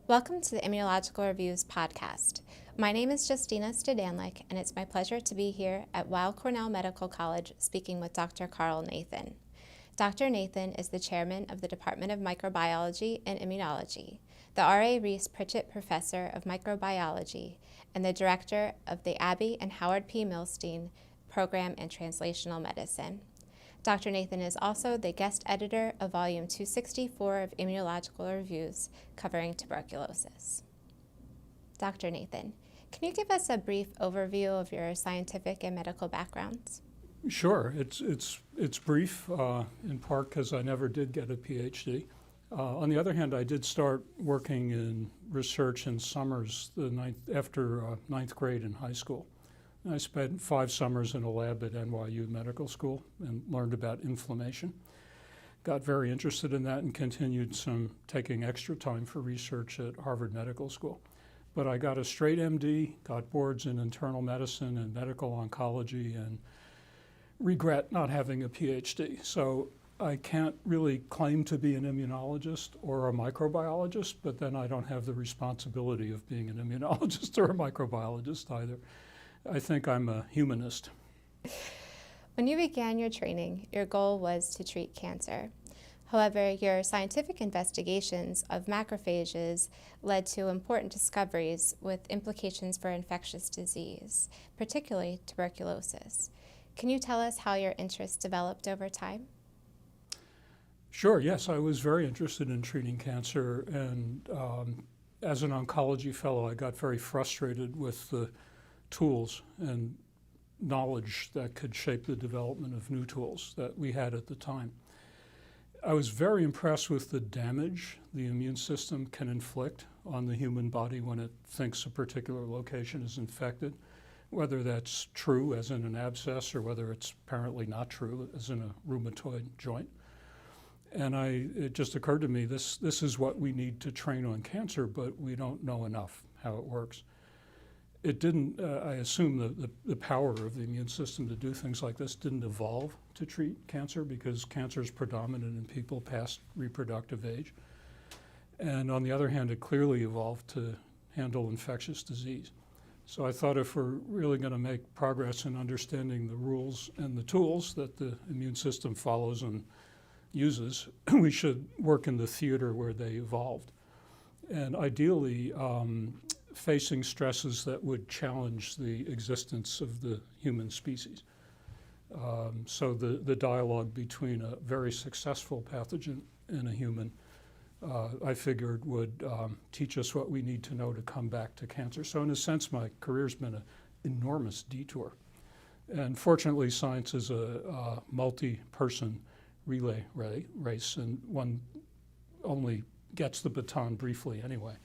Welcome to the Immunological Reviews podcast. My name is Justina Stadanlik, and it's my pleasure to be here at Weill Cornell Medical College speaking with Dr. Carl Nathan. Dr. Nathan is the chairman of the Department of Microbiology and Immunology, the R.A. Rees Pritchett Professor of Microbiology, and the director of the Abby and Howard P. Milstein Program in Translational Medicine. Dr. Nathan is also the guest editor of Volume 264 of Immunological Reviews covering tuberculosis. Dr. Nathan, can you give us a brief overview of your scientific and medical backgrounds? Sure. It's brief, in part because I never did get a PhD. On the other hand, I did start working in research in summers after ninth grade in high school. I spent 5 summers in a lab at NYU Medical School and learned about inflammation. Got very interested in that and continued taking extra time for research at Harvard Medical School. But I got a straight MD, got boards in internal medicine and medical oncology, and regret not having a PhD. So I can't really claim to be an immunologist or a microbiologist, but then I don't have the responsibility of being an immunologist or a microbiologist either. I think I'm a humanist. When you began your training, your goal was to treat cancer. However, your scientific investigations of macrophages led to important discoveries with implications for infectious disease, particularly tuberculosis. Can you tell us how your interest developed over time? Sure, yes, I was very interested in treating cancer, and as an oncology fellow, I got very frustrated with the tools and knowledge that could shape the development of new tools that we had at the time. I was very impressed with the damage the immune system can inflict on the human body when it thinks a particular location is infected, whether that's true as in an abscess or whether it's apparently not true as in a rheumatoid joint. And it just occurred to me, this is what we need to train on cancer, but we don't know enough how it works. It didn't, I assume the power of the immune system to do things like this didn't evolve to treat cancer because cancer is predominant in people past reproductive age. And on the other hand, it clearly evolved to handle infectious disease. So I thought if we're really going to make progress in understanding the rules and the tools that the immune system follows and uses, we should work in the theater where they evolved. And ideally, facing stresses that would challenge the existence of the human species. So the dialogue between a very successful pathogen and a human, I figured would teach us what we need to know to come back to cancer. So in a sense, my career's been an enormous detour. And fortunately, science is a multi-person relay race, and one only gets the baton briefly anyway.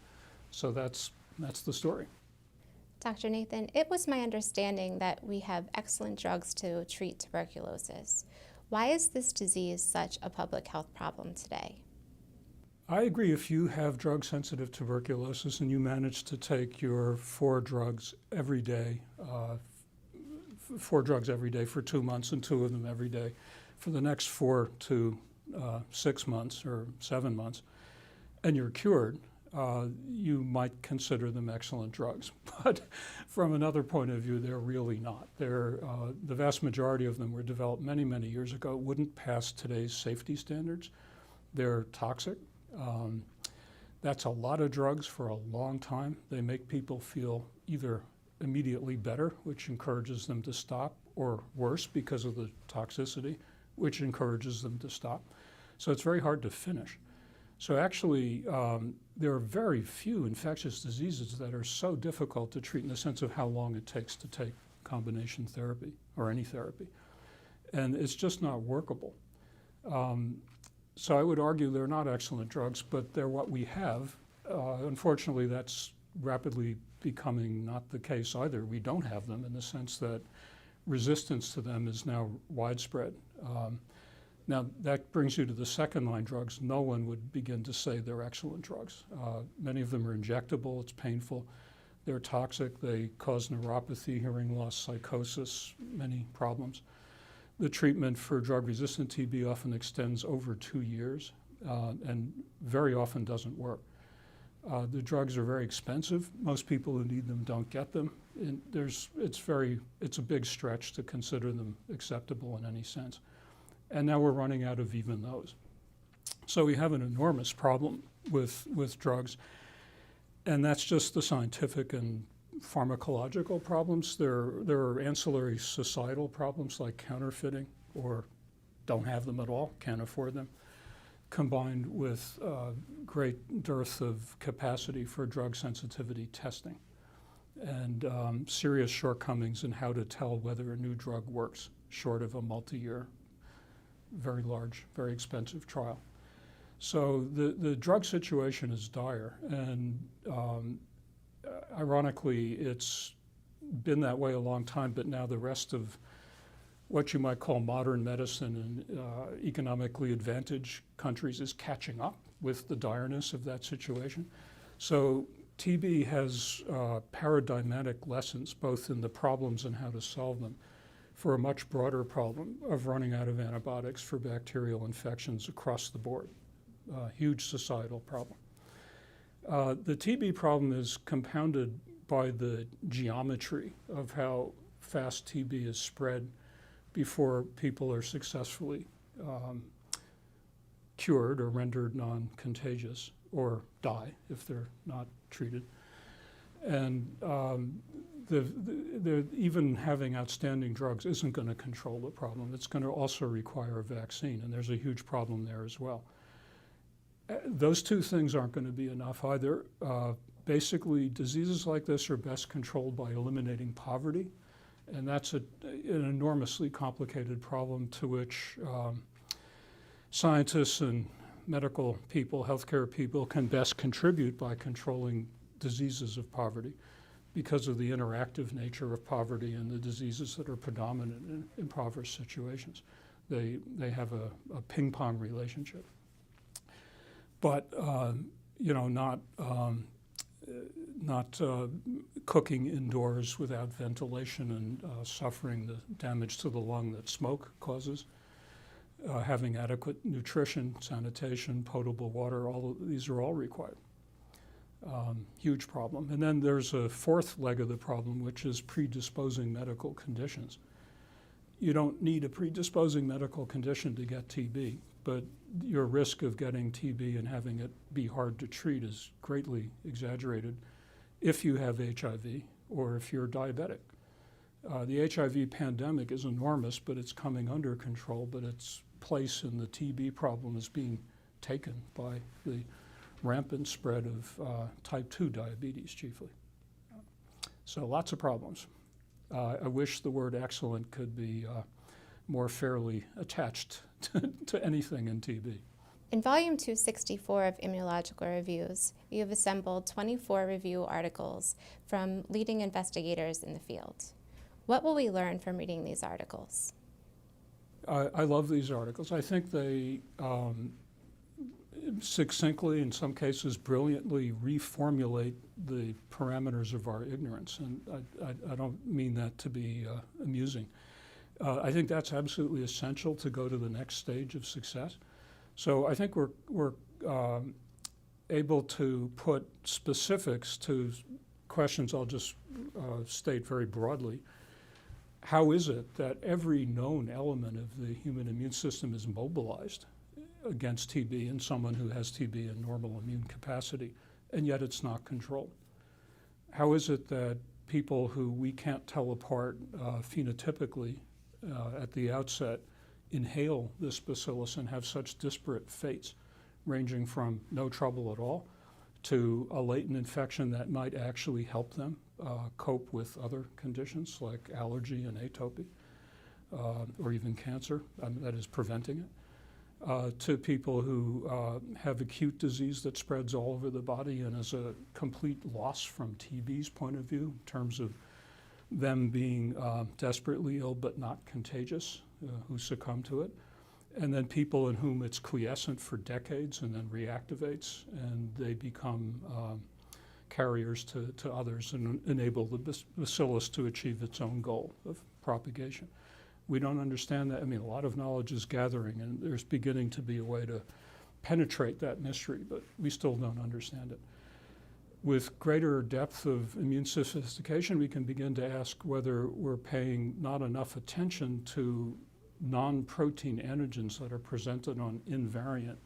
So that's the story. Dr. Nathan, it was my understanding that we have excellent drugs to treat tuberculosis. Why is this disease such a public health problem today? I agree. If you have drug-sensitive tuberculosis and you manage to take your 4 drugs every day, 4 drugs every day for 2 months and 2 of them every day for the next 4 to 6 months or 7 months, and you're cured, you might consider them excellent drugs. But from another point of view, they're really not. The vast majority of them were developed many, many years ago, wouldn't pass today's safety standards. They're toxic. That's a lot of drugs for a long time. They make people feel either immediately better, which encourages them to stop, or worse because of the toxicity, which encourages them to stop. So it's very hard to finish. So actually, there are very few infectious diseases that are so difficult to treat in the sense of how long it takes to take combination therapy or any therapy. And it's just not workable. So I would argue they're not excellent drugs, but they're what we have. Unfortunately, that's rapidly becoming not the case either. We don't have them in the sense that resistance to them is now widespread. Now, that brings you to the second-line drugs. No one would begin to say they're excellent drugs. Many of them are injectable. It's painful. They're toxic. They cause neuropathy, hearing loss, psychosis, many problems. The treatment for drug-resistant TB often extends over 2 years and very often doesn't work. The drugs are very expensive. Most people who need them don't get them. And it's a big stretch to consider them acceptable in any sense. And now we're running out of even those. So we have an enormous problem with drugs. And that's just the scientific and pharmacological problems. There are ancillary societal problems like counterfeiting, or don't have them at all, can't afford them, combined with great dearth of capacity for drug sensitivity testing and serious shortcomings in how to tell whether a new drug works, short of a multi-year, very large, very expensive trial. So the drug situation is dire, and ironically, it's been that way a long time, but now the rest of what you might call modern medicine in economically advantaged countries is catching up with the direness of that situation. So TB has paradigmatic lessons, both in the problems and how to solve them, for a much broader problem of running out of antibiotics for bacterial infections across the board. Huge societal problem. The TB problem is compounded by the geometry of how fast TB is spread before people are successfully cured or rendered non-contagious or die if they're not treated. And even having outstanding drugs isn't going to control the problem. It's going to also require a vaccine, and there's a huge problem there as well. Those two things aren't going to be enough either. Basically, diseases like this are best controlled by eliminating poverty, and that's an enormously complicated problem to which scientists and medical people, healthcare people, can best contribute by controlling diseases of poverty because of the interactive nature of poverty and the diseases that are predominant in impoverished situations. They have a ping-pong relationship. But not cooking indoors without ventilation and suffering the damage to the lung that smoke causes, having adequate nutrition, sanitation, potable water, these are all required. Huge problem. And then there's a fourth leg of the problem, which is predisposing medical conditions. You don't need a predisposing medical condition to get TB, but your risk of getting TB and having it be hard to treat is greatly exaggerated if you have HIV or if you're diabetic. The HIV pandemic is enormous, but it's coming under control, but its place in the TB problem is being taken by the rampant spread of type 2 diabetes chiefly. So lots of problems. I wish the word excellent could be more fairly attached to anything in TB. In Volume 264 of Immunological Reviews, you have assembled 24 review articles from leading investigators in the field. What will we learn from reading these articles? I love these articles. I think they succinctly, in some cases brilliantly, reformulate the parameters of our ignorance. And I don't mean that to be amusing. I think that's absolutely essential to go to the next stage of success. So I think we're able to put specifics to questions I'll just state very broadly. How is it that every known element of the human immune system is mobilized against TB in someone who has TB in normal immune capacity, and yet it's not controlled? How is it that people who we can't tell apart phenotypically at the outset inhale this bacillus and have such disparate fates, ranging from no trouble at all to a latent infection that might actually help them cope with other conditions like allergy and atopy, or even cancer, that is preventing it, to people who have acute disease that spreads all over the body and is a complete loss from TB's point of view in terms of them being desperately ill but not contagious, who succumb to it. And then people in whom it's quiescent for decades and then reactivates, and they become carriers to others and enable the bacillus to achieve its own goal of propagation. We don't understand that. I mean, a lot of knowledge is gathering, and there's beginning to be a way to penetrate that mystery, but we still don't understand it. with greater depth of immune sophistication, we can begin to ask whether we're paying not enough attention to non-protein antigens that are presented on invariant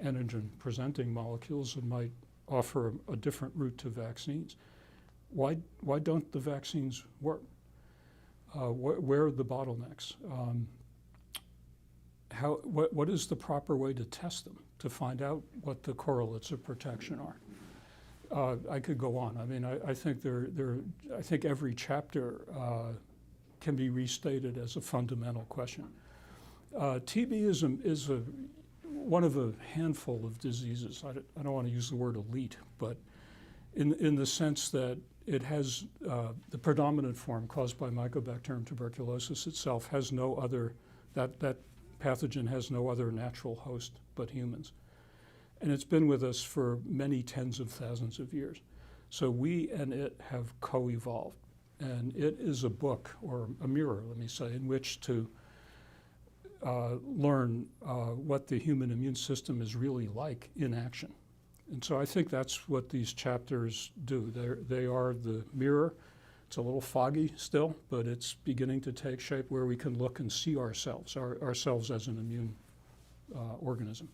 antigen-presenting molecules and might offer a different route to vaccines. Why don't the vaccines work? Where are the bottlenecks? What is the proper way to test them to find out what the correlates of protection are? I could go on. I mean, I think I think every chapter can be restated as a fundamental question. TB is one of a handful of diseases. I don't want to use the word elite, but in the sense that it has the predominant form caused by Mycobacterium tuberculosis itself has no other, that pathogen has no other natural host but humans. And it's been with us for many tens of thousands of years. So we and it have co-evolved. And it is a book, or a mirror, let me say, in which to learn what the human immune system is really like in action. And so I think that's what these chapters do. They are the mirror. It's a little foggy still, but it's beginning to take shape where we can look and see ourselves as an immune organism.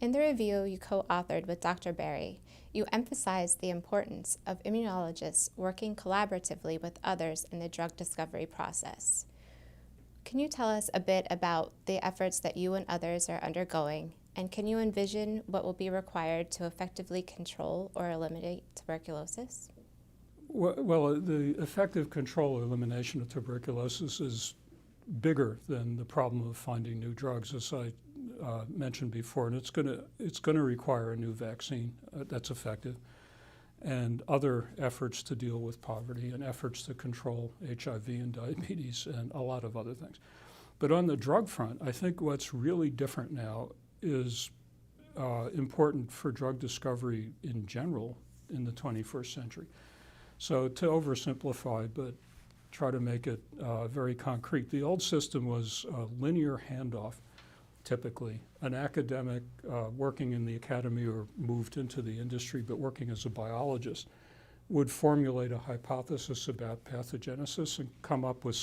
In the review you co-authored with Dr. Berry, you emphasized the importance of immunologists working collaboratively with others in the drug discovery process. Can you tell us a bit about the efforts that you and others are undergoing, and can you envision what will be required to effectively control or eliminate tuberculosis? Well, the effective control or elimination of tuberculosis is bigger than the problem of finding new drugs, as I mentioned before, and it's going to require a new vaccine that's effective, and other efforts to deal with poverty and efforts to control HIV and diabetes and a lot of other things. But on the drug front, I think what's really different now is important for drug discovery in general in the 21st century. So to oversimplify, but try to make it very concrete, the old system was a linear handoff, typically. An academic working in the academy or moved into the industry but working as a biologist would formulate a hypothesis about pathogenesis and come up with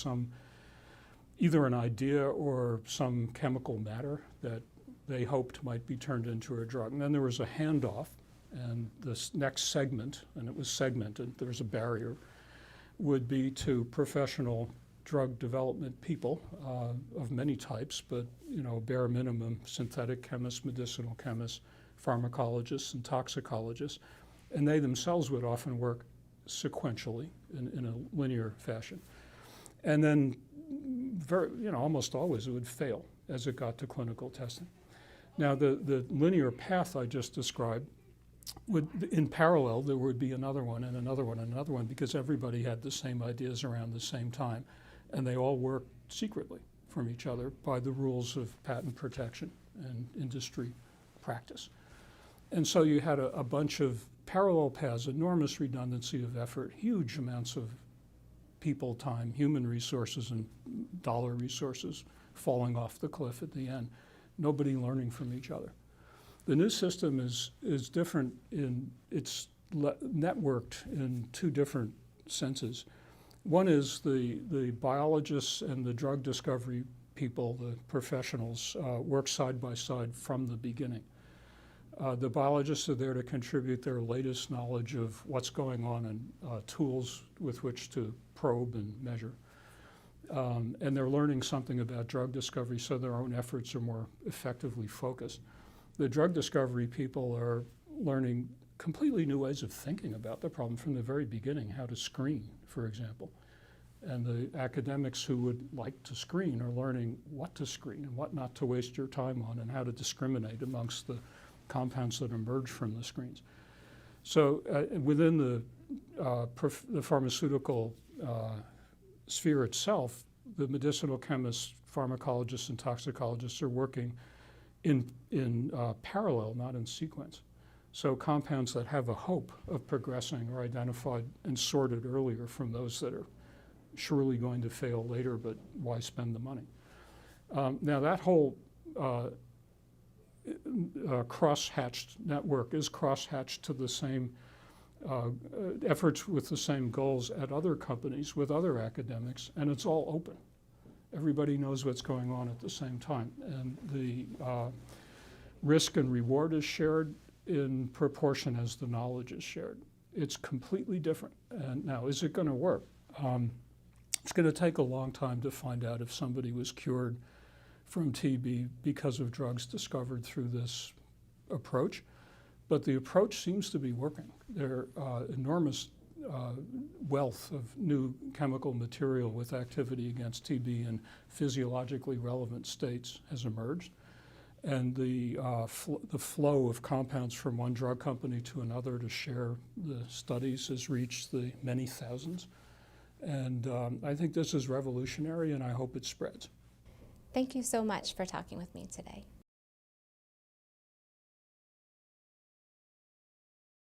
either an idea or some chemical matter that they hoped might be turned into a drug. And then there was a handoff, and this next segment, and it was segmented, there was a barrier, would be to professional drug development people of many types, but bare minimum synthetic chemists, medicinal chemists, pharmacologists, and toxicologists, and they themselves would often work sequentially in a linear fashion. And then, almost always it would fail as it got to clinical testing. Now, the linear path I just described in parallel, there would be another one and another one and another one, because everybody had the same ideas around the same time, and they all worked secretly from each other by the rules of patent protection and industry practice. And so you had a bunch of parallel paths, enormous redundancy of effort, huge amounts of people, time, human resources, and dollar resources falling off the cliff at the end, nobody learning from each other. The new system is different it's networked in two different senses. One is the biologists and the drug discovery people, the professionals, work side by side from the beginning. The biologists are there to contribute their latest knowledge of what's going on and tools with which to probe and measure. And they're learning something about drug discovery, so their own efforts are more effectively focused. The drug discovery people are learning completely new ways of thinking about the problem from the very beginning, how to screen, for example. And the academics who would like to screen are learning what to screen and what not to waste your time on, and how to discriminate amongst the compounds that emerge from the screens. So within the pharmaceutical sphere itself, the medicinal chemists, pharmacologists, and toxicologists are working in parallel, not in sequence. So compounds that have a hope of progressing are identified and sorted earlier from those that are surely going to fail later, but why spend the money? Now that whole cross-hatched network is cross-hatched to the same efforts with the same goals at other companies with other academics, and it's all open. Everybody knows what's going on at the same time, and the risk and reward is shared in proportion as the knowledge is shared. It's completely different. And now, is it going to work? It's going to take a long time to find out if somebody was cured from TB because of drugs discovered through this approach. But the approach seems to be working. There are enormous wealth of new chemical material with activity against TB in physiologically relevant states has emerged. And the flow of compounds from one drug company to another to share the studies has reached the many thousands. And I think this is revolutionary, and I hope it spreads. Thank you so much for talking with me today.